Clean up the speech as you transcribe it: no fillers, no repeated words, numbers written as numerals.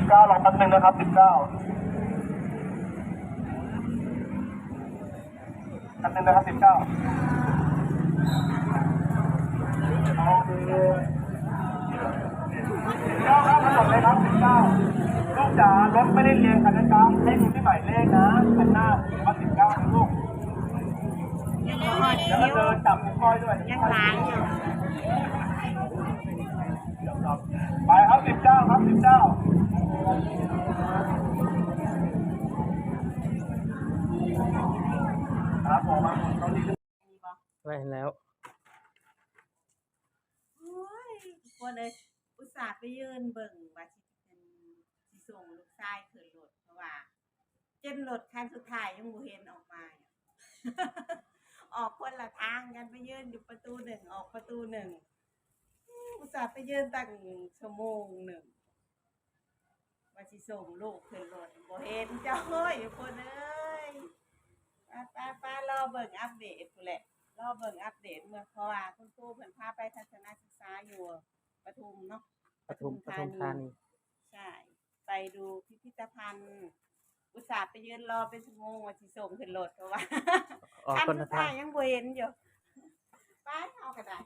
19รอแป๊บนึงนะครับ19แป๊บนึงนะครับ19ครับถนนเลยครับ19ลูกจ๋ารถไม่ได้เรียงกันนะจ๊ะให้ดูที่หมายเลขนะคันหน้าว่า19นะลูกแล้วก็เดินจับมือก้อยด้วยยังล้างอยู่ไปครับ19ครับ19ครับผมไปแล้วคนเลยอุตส่าห์ไปยืนเบิ่งว่าสิส่งลูกชายขึ้นรถเพราะว่าเจนรถคันสุดท้ายยังบ่เห็นออกมา ออกคนละทางกันไปยืนอยู่ประตูหนึ่งออกประตูหนึ่งอุตส่าห์ไปยืนตั้งชั่วโมงหนึ่งว่าสิส่งลูกขึ้นรถบ่เห็นเจ้าเฮ้ยคนเอ้ยป้ารอเบิ่งอัปเดตพู่นแหละรอเบิ่งอัปเดตเมื่อเพราะว่าคุณครูเพิ่นพาไปทัศนศึกษาอยู่ปทุมเนาะปทุมธานีใช่ไปดูพิพิธภัณฑ์อุตส่าห์ไปยืนรอเป็นชั่วโมงว่าสิส่งขึ้นรถเพราะว่าออกคนละทางยังบ่เห็นอยู่ไปเอาก็ได้